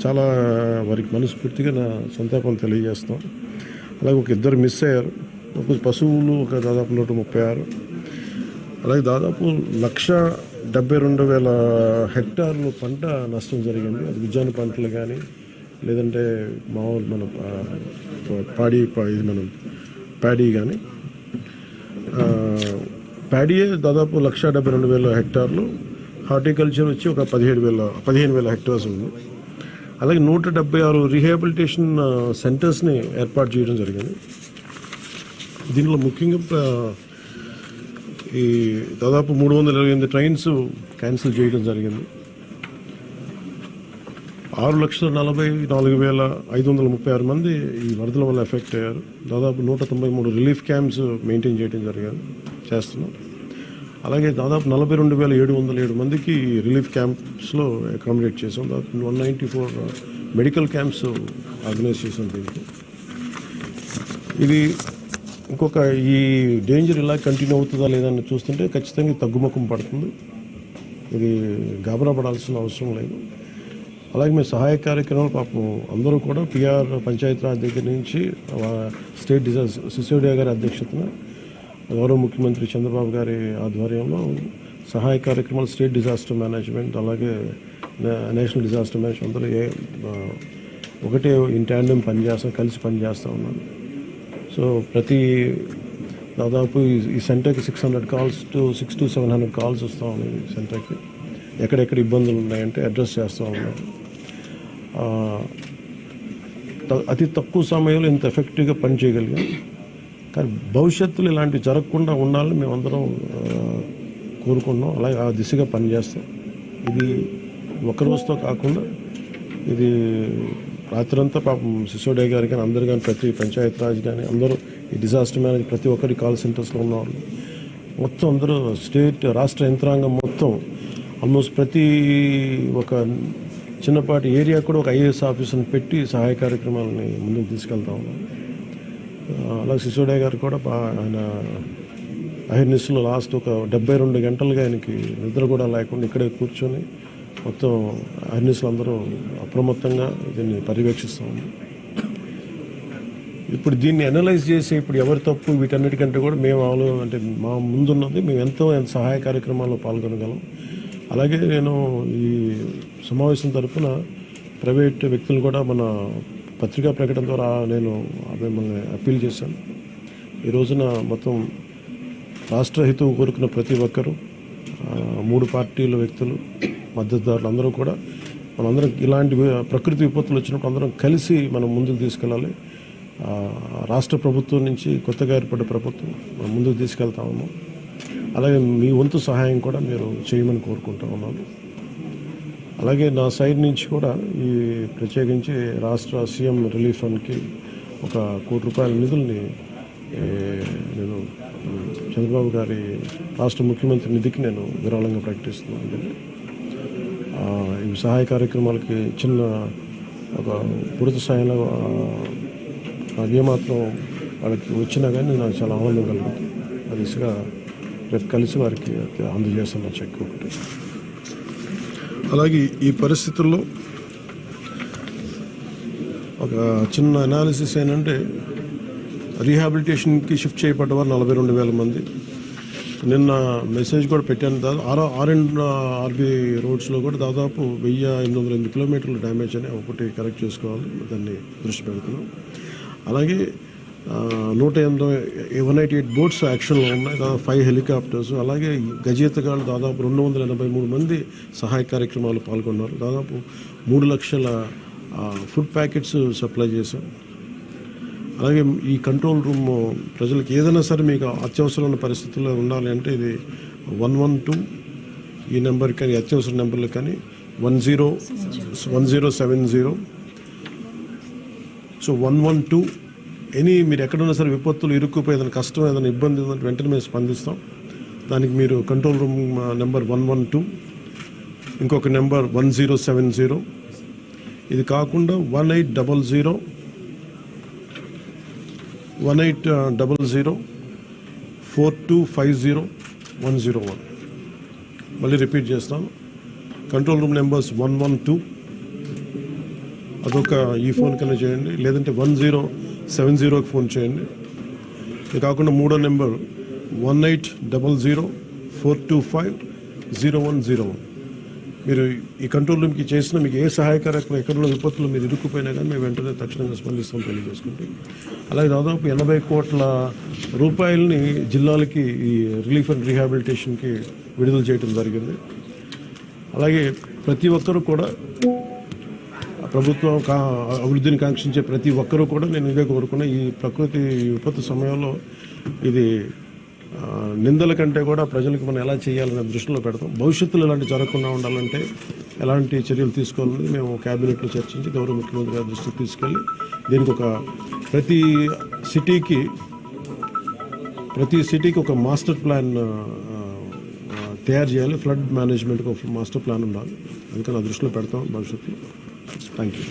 చాలా వారికి మనస్ఫూర్తిగా నా సంతాపం తెలియజేస్తాం. అలాగే ఒక ఇద్దరు మిస్ అయ్యారు. ఒక పశువులు దాదాపు 136, అలాగే దాదాపు 1,72,000 హెక్టార్లు పంట నష్టం జరిగింది. అది ఉద్యాన పంటలు కానీ లేదంటే మామూలు మన ప్యాడీ కానీ ప్యాడీయే దాదాపు 1,72,000 హెక్టార్లు. హార్టికల్చర్ వచ్చి ఒక 15,000 హెక్టార్స్ ఉంది. అలాగే 176 రీహాబిలిటేషన్ సెంటర్స్ని ఏర్పాటు చేయడం జరిగింది. దీనిలో ముఖ్యంగా ఈ దాదాపు 328 ట్రైన్స్ క్యాన్సిల్ చేయడం జరిగింది. 6,44,536 మంది ఈ వరదల వల్ల ఎఫెక్ట్ అయ్యారు. దాదాపు 193 రిలీఫ్ క్యాంప్స్ మెయింటైన్ చేయడం చేస్తున్నాం. అలాగే దాదాపు 42,707 మందికి రిలీఫ్ క్యాంప్స్లో అకామిడేట్ చేసాం. దాదాపు 194 మెడికల్ క్యాంప్స్ ఆర్గనైజ్ చేసాం. దీనికి ఇది ఇంకొక ఈ డేంజర్ ఇలా కంటిన్యూ అవుతుందా లేదని చూస్తుంటే ఖచ్చితంగా తగ్గుముఖం పడుతుంది. ఇది గాబరా పడాల్సిన అవసరం లేదు. అలాగే మేము సహాయ కార్యక్రమాలు పాపం అందరూ కూడా పిఆర్ పంచాయతీరాజ్ దగ్గర నుంచి స్టేట్ సిసోడియా గారి అధ్యక్షతన గౌరవ ముఖ్యమంత్రి చంద్రబాబు గారి ఆధ్వర్యంలో సహాయ కార్యక్రమాలు స్టేట్ డిజాస్టర్ మేనేజ్మెంట్ అలాగే నేషనల్ డిజాస్టర్ మేనేజ్మెంట్ అందరూ ఒకటే ఇన్ ట్యాండెం కలిసి పనిచేస్తూ ఉన్నారు. సో దాదాపు ఈ సెంటర్కి 600 to 700 కాల్స్ వస్తూ ఉన్నాయి. ఈ సెంటర్కి ఎక్కడెక్కడ ఇబ్బందులు ఉన్నాయంటే అడ్రస్ చేస్తూ ఉన్నారు. అతి తక్కువ సమయంలో ఇంత ఎఫెక్టివ్గా పనిచేయగలిగాం. కానీ భవిష్యత్తులో ఇలాంటివి జరగకుండా ఉండాలని మేమందరం కోరుకున్నాం. అలాగే ఆ దిశగా పనిచేస్తాం. ఇది ఒక రోజుతో కాకుండా ఇది రాత్రంతా పాపం సిసోడియా గారు కానీ అందరు కానీ ప్రతి పంచాయతీరాజ్ కానీ అందరూ ఈ డిజాస్టర్ మేనేజ్ ప్రతి ఒక్కరి కాల్ సెంటర్స్లో ఉన్నవాళ్ళు మొత్తం అందరూ రాష్ట్ర యంత్రాంగం మొత్తం ఆల్మోస్ట్ ప్రతి ఒక చిన్నపాటి ఏరియా కూడా ఒక ఐఏఎస్ ఆఫీసర్ని పెట్టి సహాయ కార్యక్రమాలని ముందుకు తీసుకెళ్తా ఉన్నాం. అలాగే సిసోడియా గారు కూడా ఆయన అహిర్నిస్లో లాస్ట్ ఒక 72 గంటలుగా ఆయనకి నిద్ర కూడా లేకుండా ఇక్కడే కూర్చొని మొత్తం అహిర్నిస్లు అందరూ అప్రమత్తంగా దీన్ని పర్యవేక్షిస్తూ ఉన్నాం. ఇప్పుడు దీన్ని అనలైజ్ చేసి ఇప్పుడు ఎవరి తప్పు వీటన్నిటికంటే కూడా మేము అంటే మా ముందున్నది మేము ఎంతో సహాయ కార్యక్రమాల్లో పాల్గొనగలం. అలాగే నేను ఈ సమావేశం తరఫున ప్రైవేట్ వ్యక్తులు కూడా మన పత్రికా ప్రకటన ద్వారా నేను మిమ్మల్ని అప్పీల్ చేశాను. ఈ రోజున మొత్తం రాష్ట్ర హితవు కోరుకున్న ప్రతి ఒక్కరూ 3 పార్టీల వ్యక్తులు మద్దతుదారులు అందరూ కూడా మనందరం ఇలాంటి ప్రకృతి విపత్తులు వచ్చినప్పుడు అందరం కలిసి మనం ముందుకు తీసుకెళ్ళాలి. రాష్ట్ర ప్రభుత్వం నుంచి కొత్తగా ఏర్పడ్డ ప్రభుత్వం మనం ముందుకు తీసుకెళ్తా ఉన్నాం. అలాగే మీ వంతు సహాయం కూడా మీరు చేయమని కోరుకుంటా ఉన్నాను. అలాగే నా సైడ్ నుంచి కూడా ఈ ప్రత్యేకించి రాష్ట్ర సీఎం రిలీఫ్ ఫండ్కి 1 కోటి రూపాయల నిధుల్ని నేను చంద్రబాబు గారి రాష్ట్ర ముఖ్యమంత్రి నిధికి నేను విరాళంగా ప్రకటిస్తున్నాను. ఈ సహాయ కార్యక్రమాలకి చిన్న ఒక పూర్తి స్థాయిలో ఏమాత్రం వాళ్ళకి వచ్చినా కానీ నాకు చాలా ఆనందం కలుగుతుంది. ఆ దిశగా రేపు కలిసి వారికి అందజేస్తున్న చెక్ ఒకటి. అలాగే ఈ పరిస్థితుల్లో ఒక చిన్న అనాలిసిస్ ఏంటంటే రీహాబిలిటేషన్కి షిఫ్ట్ చేయబడ్డ వారు 42,000 మంది. నిన్న మెసేజ్ కూడా పెట్టాను. ఆర్బీ రోడ్స్లో కూడా దాదాపు 1,808 కిలోమీటర్లు డ్యామేజ్ అని ఒకటి కరెక్ట్ చేసుకోవాలి, దాన్ని దృష్టి పెడుతున్నాం. అలాగే 188 బోట్స్ యాక్షన్లో ఉన్నాయి, దాదాపు 5 హెలికాప్టర్స్. అలాగే గజేతగాళ్ళు దాదాపు 283 మంది సహాయ కార్యక్రమాలు పాల్గొన్నారు. దాదాపు 3 లక్షల ఫుడ్ ప్యాకెట్స్ సప్లై చేశాం. అలాగే ఈ కంట్రోల్ రూమ్ ప్రజలకు ఏదైనా సరే మీకు అత్యవసరమైన పరిస్థితుల్లో ఉండాలి అంటే ఇది 112 ఈ నెంబర్ కానీ అత్యవసర నెంబర్లు కానీ 1070. సో 112 మీరు ఎక్కడున్నా సరే విపత్తులు ఇరుక్కుపోయి ఏదైనా కష్టం ఏదైనా ఇబ్బంది ఉందంటే వెంటనే మేము స్పందిస్తాం. దానికి మీరు కంట్రోల్ రూమ్ నెంబర్ 112, ఇంకొక నెంబర్ 1070. ఇది కాకుండా 1800 4250 101. మళ్ళీ రిపీట్ చేస్తాను. కంట్రోల్ రూమ్ నెంబర్స్ 112 అదొక ఈ ఫోన్ కన్నా చేయండి, లేదంటే 1070కి ఫోన్ చేయండి. ఇది కాకుండా మూడో నెంబర్ 1800-425-0101. మీరు ఈ కంట్రోల్ రూమ్కి చేసిన మీకు ఏ సహాయకరమైన ఎక్కడున్న విపత్తులు మీరు ఇరుక్కుపోయినా కానీ మేము వెంటనే తక్షణంగా స్పందిస్తాం తెలియజేసుకుంటే. అలాగే దాదాపు 80 కోట్ల రూపాయలని జిల్లాలకి ఈ రిలీఫ్ అండ్ రీహాబిలిటేషన్కి విడుదల చేయడం జరిగింది. అలాగే ప్రతి ఒక్కరూ కూడా ప్రభుత్వం అభివృద్ధిని కాంక్షించే ప్రతి ఒక్కరూ కూడా నేను ఇదే కోరుకున్నా, ఈ ప్రకృతి విపత్తు సమయంలో ఇది నిందల కంటే కూడా ప్రజలకు మనం ఎలా చేయాలనే దృష్టిలో పెడతాం. భవిష్యత్తులో ఇలాంటి జరగకుండా ఉండాలంటే ఎలాంటి చర్యలు తీసుకోవాలని మేము క్యాబినెట్లో చర్చించి గౌరవ ముఖ్యమంత్రి గారి దృష్టికి తీసుకెళ్ళి దీనికి ఒక ప్రతి సిటీకి ఒక మాస్టర్ ప్లాన్ తయారు చేయాలి. ఫ్లడ్ మేనేజ్మెంట్కి ఒక మాస్టర్ ప్లాన్ ఉండాలి. అందుకని ఆ దృష్టిలో పెడతాం భవిష్యత్తులో. Thank you.